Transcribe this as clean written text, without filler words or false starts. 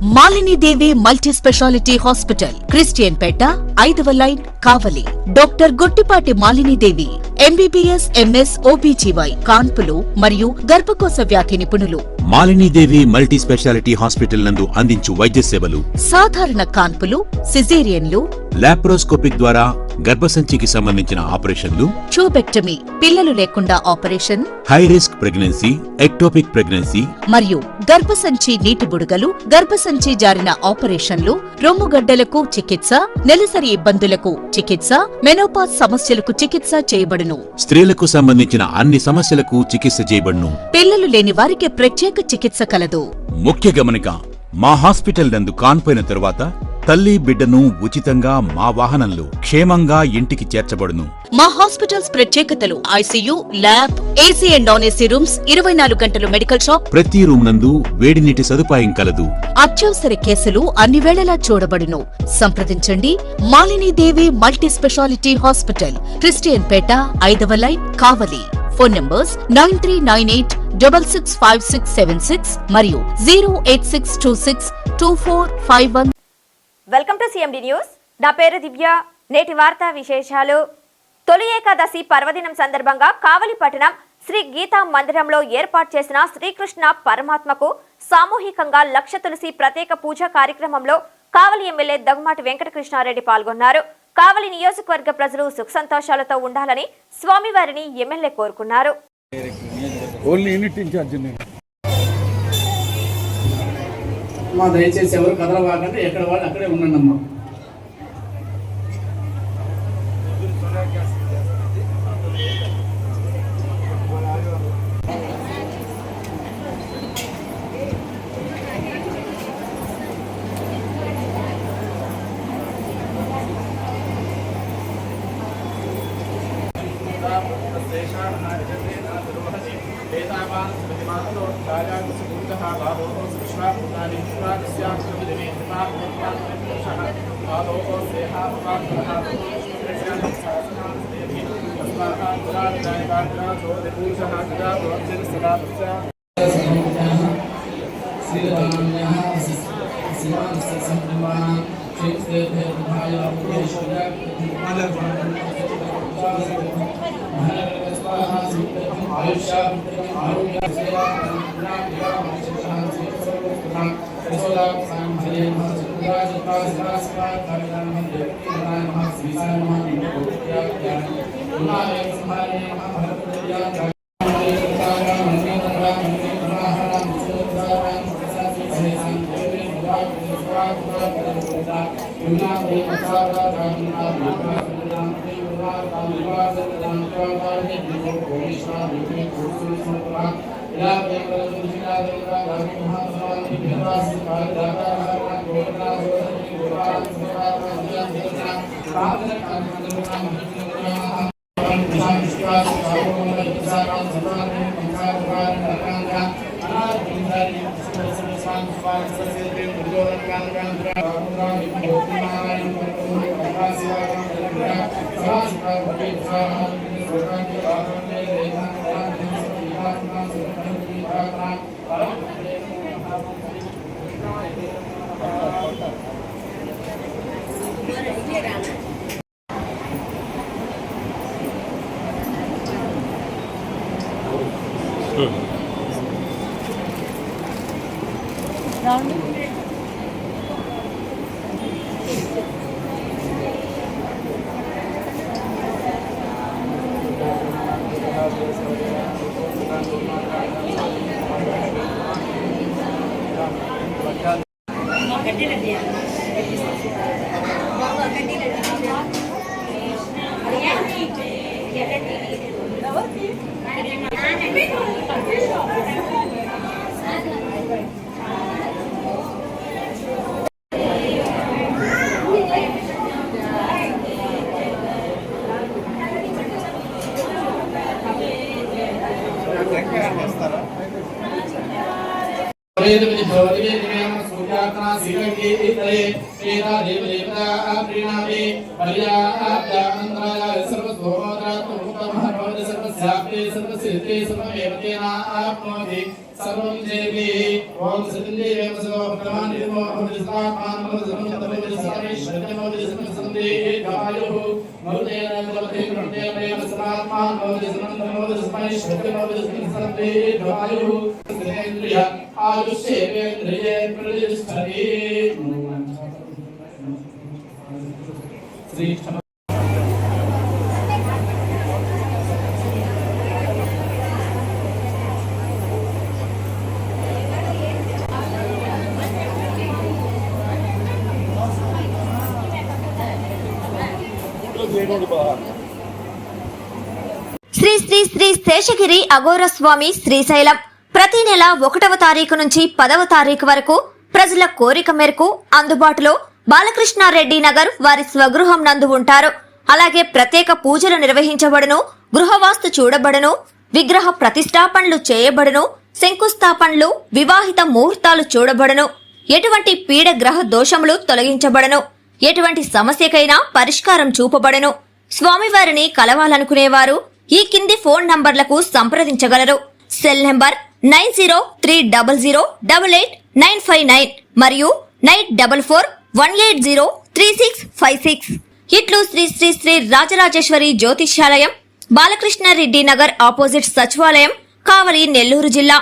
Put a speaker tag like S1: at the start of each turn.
S1: Malini Devi multi speciality hospital, Christian Peta, 5వ line, Kavali. Doctor Guttipati Malinidevi, MBBS, MS, OBGY, కాన్పులు మరియు గర్భకోశ వ్యాధి నిపుణులు.
S2: మాలినీదేవి మల్టీ స్పెషాలిటీ హాస్పిటల్ నందు అందించు వైద్య సేవలు:
S1: సాధారణ కాన్పులు, సిజేరియన్లు,
S2: లాప్రోస్కోపిక్ ద్వారా గర్భసంచికి సంబంధించిన ఆపరేషన్లు,
S1: ట్యూబెక్టమీ, పిల్లలు లేకుండా operation,
S2: high risk pregnancy, ectopic pregnancy
S1: మరియు గర్భసంచి నీటి బుడగలు, గర్భసంచి జారిన ఆపరేషన్లు, రొమ్ముగడ్డలకు చికిత్స, నెలసరి ఇబ్బందులకు చికిత్స, మెనోపాజ్ సమస్యలకు చికిత్స చేయబడును.
S2: స్త్రీలకు సంబంధించిన అన్ని సమస్యలకు చికిత్స చేయబడును.
S1: పిల్లలు లేని వారికి ప్రత్యేక చికిత్స కలదు.
S2: ముఖ్య గమనిక: మా హాస్పిటల్ నందు కాన్పోయిన తరువాత తల్లి బిడ్డను ఉచితంగా మా వాహనంలో క్షేమంగా ఇంటికి చేర్చబడును.
S1: మా హాస్పిటల్స్ ప్రత్యేకతలు: ICU, lab, AC and non AC rooms, 24 గంటలు మెడికల్ షాప్,
S2: ప్రతి రూమ్ నందు వేడి నీటి సదుపాయం కలదు.
S1: అత్యవసర కేసులు అన్ని వేళలా చూడబడును. సంప్రదించండి. Malinidevi multi speciality hospital, Christian Peta, 5వ లైన్, కావలి. ఫోన్ నంబర్స్ 9398665676 మరియు 086262451.
S3: Welcome to CMD news. నా పేరు దివ్య. నేటి వార్తా విశేషాలు. తొలి ఏకాదశి పర్వదినం సందర్భంగా కావలి పట్టణం శ్రీ గీతా మందిరంలో ఏర్పాటు చేసిన శ్రీకృష్ణ పరమాత్మకు సామూహికంగా లక్ష తులసి ప్రత్యేక పూజా కార్యక్రమంలో కావలి ఎమ్మెల్యే దగ్గుమాటి వెంకటకృష్ణారెడ్డి పాల్గొన్నారు. కావలి నియోజకవర్గ ప్రజలు సుఖ సంతోషాలతో ఉండాలని స్వామివారిని ఎమ్మెల్యే కోరుకున్నారు.
S4: దయచేసి ఎవరు కదలవాకంటే ఎక్కడ వాళ్ళు అక్కడే ఉండండి అమ్మా. सर्वं देवी ओम सृंदे वेमसो भगवान नमो अमृतस्वात्मान नमो गायो मौदेन नमोते कृते वेमसवात्मान नमोते गायो इंद्रिय आयुष्येन्द्रिये प्रतिष्ठति श्री
S3: శ్రీ శ్రీ శ్రీ శేషగిరి అఘోర స్వామి శ్రీశైలం ప్రతి నెల 1వ తారీఖు నుంచి 10వ తారీఖు వరకు ప్రజల కోరిక మేరకు అందుబాటులో బాలకృష్ణారెడ్డి నగర్ వారి స్వగృహం నందు ఉంటారు. అలాగే ప్రత్యేక పూజలు నిర్వహించబడును, గృహవాస్తు చూడబడును, విగ్రహ ప్రతిష్టాపనలు చేయబడును, శంకుస్థాపనలు, వివాహిత ముహూర్తాలు చూడబడును, ఎటువంటి పీడ గ్రహ దోషములు తొలగించబడును, ఎటువంటి సమస్యకైనా పరిష్కారం చూపబడును. స్వామివారిని కలవాలనుకునేవారు ఈ కింది ఫోన్ నంబర్లకు సంప్రదించగలరు. సెల్ నంబర్ 9030008889 మరియు 9441803656. ఇట్లు శ్రీ శ్రీ శ్రీ రాజరాజేశ్వరి జ్యోతిష్యాలయం, బాలకృష్ణారెడ్డి నగర్ ఆపోజిట్ సచివాలయం, కావలి, నెల్లూరు జిల్లా.